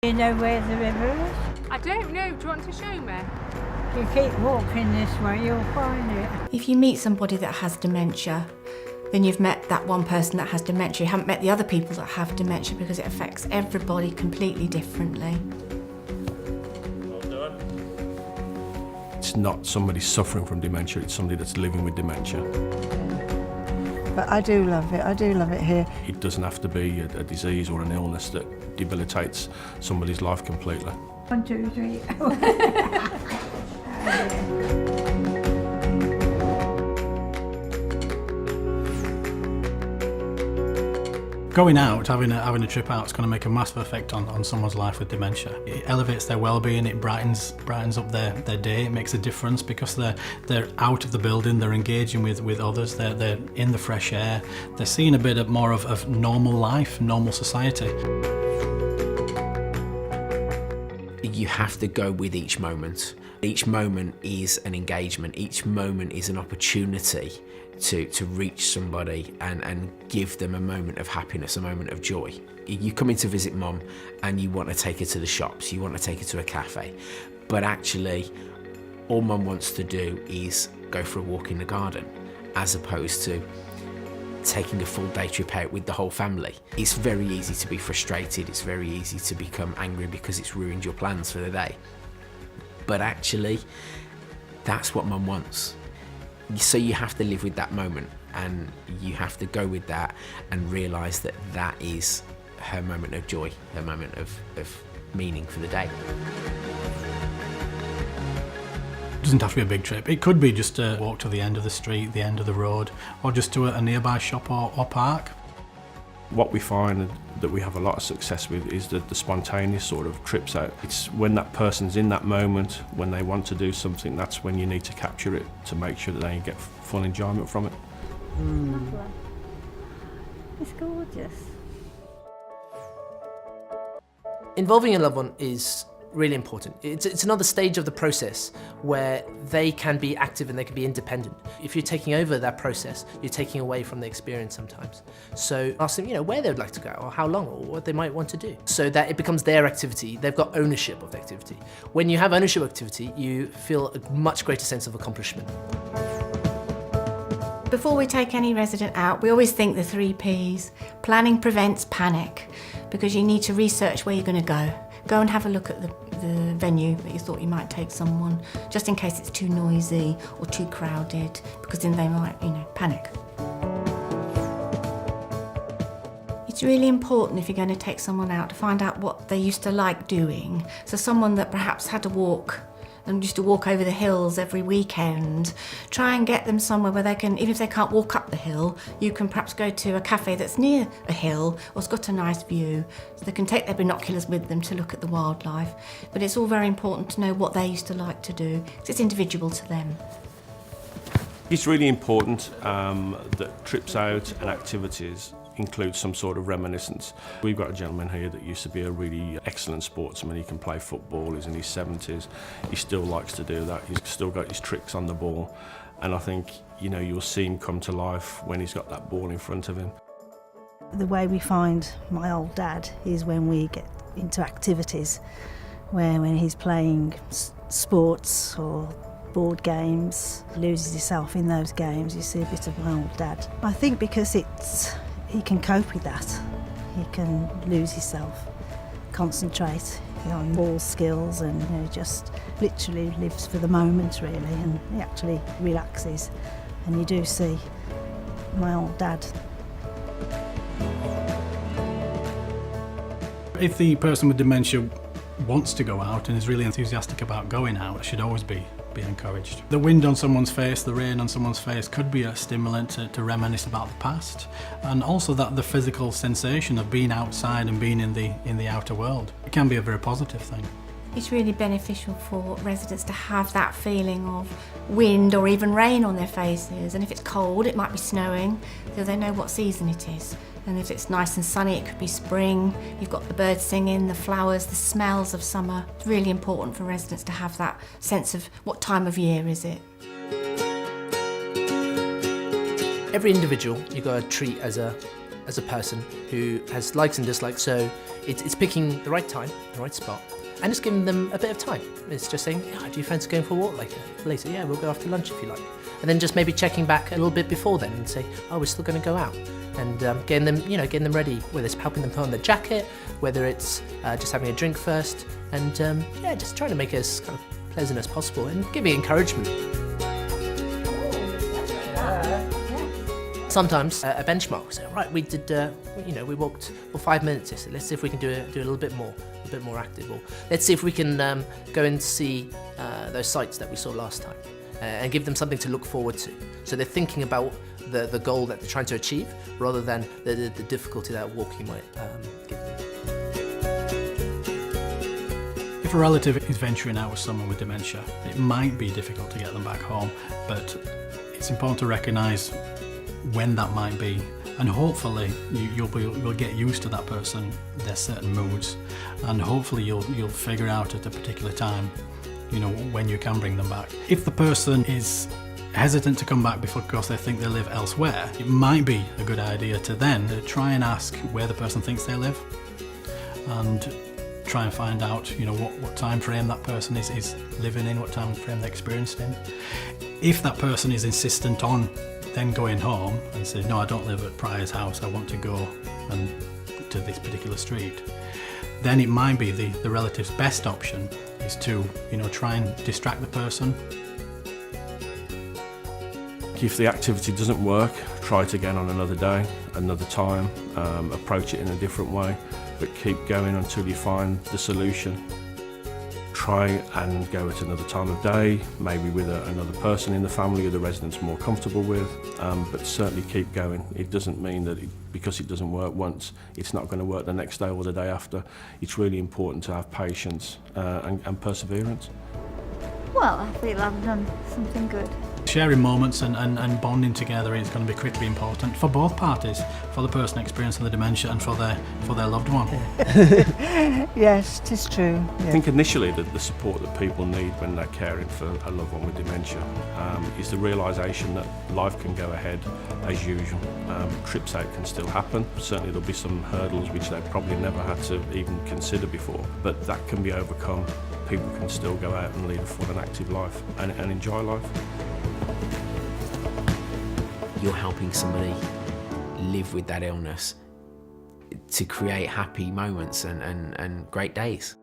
You know where the river is? I don't know. Do you want to show me? If you keep walking this way, you'll find it. If you meet somebody that has dementia, then you've met that one person that has dementia. You haven't met the other people that have dementia because it affects everybody completely differently. Well done. It's not somebody suffering from dementia, it's somebody that's living with dementia. But I do love it here. It doesn't have to be a disease or an illness that debilitates somebody's life completely. 1, 2, 3. Going out, having a trip out, is going to make a massive effect on someone's life with dementia. It elevates their well-being, it brightens up their day, it makes a difference because they're out of the building, they're engaging with others, they're in the fresh air, they're seeing a bit more of normal life, normal society. You have to go with each moment. Each moment is an engagement, each moment is an opportunity to reach somebody and give them a moment of happiness, a moment of joy. You come in to visit Mum and you want to take her to the shops, you want to take her to a cafe, but actually all Mum wants to do is go for a walk in the garden as opposed to taking a full day trip out with the whole family. It's very easy to be frustrated, it's very easy to become angry because it's ruined your plans for the day. But actually, that's what Mum wants. So you have to live with that moment and you have to go with that and realise that that is her moment of joy, her moment of meaning for the day. It doesn't have to be a big trip. It could be just a walk to the end of the street, the end of the road, or just to a nearby shop or park. What we find that we have a lot of success with is the spontaneous sort of trips out. It's when that person's in that moment, when they want to do something, that's when you need to capture it to make sure that they get full enjoyment from it. Lovely. It's gorgeous. Involving a loved one is really important. It's another stage of the process where they can be active and they can be independent. If you're taking over that process, you're taking away from the experience sometimes. So ask them, where they would like to go or how long or what they might want to do so that it becomes their activity. They've got ownership of the activity. When you have ownership of activity, you feel a much greater sense of accomplishment. Before we take any resident out, we always think the 3 Ps. Planning prevents panic because you need to research where you're going to go. Go and have a look at the venue that you thought you might take someone, just in case it's too noisy or too crowded, because then they might, panic. It's really important if you're going to take someone out to find out what they used to like doing. So someone that perhaps had to walk and used to walk over the hills every weekend, try and get them somewhere where they can, even if they can't walk up the hill, you can perhaps go to a cafe that's near a hill or it's got a nice view, so they can take their binoculars with them to look at the wildlife. But it's all very important to know what they used to like to do, because it's individual to them. It's really important that trips out and activities include some sort of reminiscence. We've got a gentleman here that used to be a really excellent sportsman. He can play football, he's in his 70s. He still likes to do that. He's still got his tricks on the ball. And I think, you'll see him come to life when he's got that ball in front of him. The way we find my old dad is when we get into activities where when he's playing sports or board games, loses himself in those games, you see a bit of my old dad. I think because he can cope with that. He can lose himself, concentrate on ball skills and just literally lives for the moment really, and he actually relaxes. And you do see my old dad. If the person with dementia wants to go out and is really enthusiastic about going out, it should always be encouraged. The wind on someone's face, the rain on someone's face could be a stimulant to reminisce about the past, and also that the physical sensation of being outside and being in the outer world. It can be a very positive thing. It's really beneficial for residents to have that feeling of wind or even rain on their faces, and if it's cold it might be snowing, so they know what season it is. And if it's nice and sunny, it could be spring. You've got the birds singing, the flowers, the smells of summer. It's really important for residents to have that sense of what time of year is it. Every individual you've got to treat as a as a person who has likes and dislikes, so it's picking the right time, the right spot, and just giving them a bit of time. It's just saying, yeah, do you fancy going for a walk later? Yeah, we'll go after lunch if you like. And then just maybe checking back a little bit before then and say, oh, we're still going to go out. And getting them ready, whether it's helping them put on their jacket, whether it's just having a drink first, and just trying to make it as kind of pleasant as possible and giving encouragement. Sometimes a benchmark. So right, we did, we walked for 5 minutes yesterday. Let's see if we can do a little bit more active. Or let's see if we can go and see those sites that we saw last time, and give them something to look forward to. So they're thinking about the goal that they're trying to achieve, rather than the difficulty that walking might give them. If a relative is venturing out with someone with dementia, it might be difficult to get them back home, but it's important to recognise when that might be, and hopefully you'll get used to that person, their certain moods, and hopefully you'll figure out at a particular time, when you can bring them back. If the person is hesitant to come back because they think they live elsewhere, it might be a good idea to then try and ask where the person thinks they live, and try and find out what time frame that person is living in, what time frame they're experienced in. If that person is insistent on then going home and say, no, I don't live at Prior's house, I want to go to this particular street, then it might be the relative's best option is to try and distract the person. If the activity doesn't work, try it again on another day, another time, approach it in a different way, but keep going until you find the solution. Try and go at another time of day, maybe with another person in the family who the resident's more comfortable with, but certainly keep going. It doesn't mean that because it doesn't work once, it's not going to work the next day or the day after. It's really important to have patience and perseverance. Well, I feel I've done something good. Sharing moments and bonding together is going to be critically important for both parties, for the person experiencing the dementia and for their loved one. Yes, it is true. I think initially that the support that people need when they're caring for a loved one with dementia is the realisation that life can go ahead as usual. Trips out can still happen. Certainly there'll be some hurdles which they've probably never had to even consider before, but that can be overcome. People can still go out and lead a full and active life and enjoy life. You're helping somebody live with that illness to create happy moments and great days.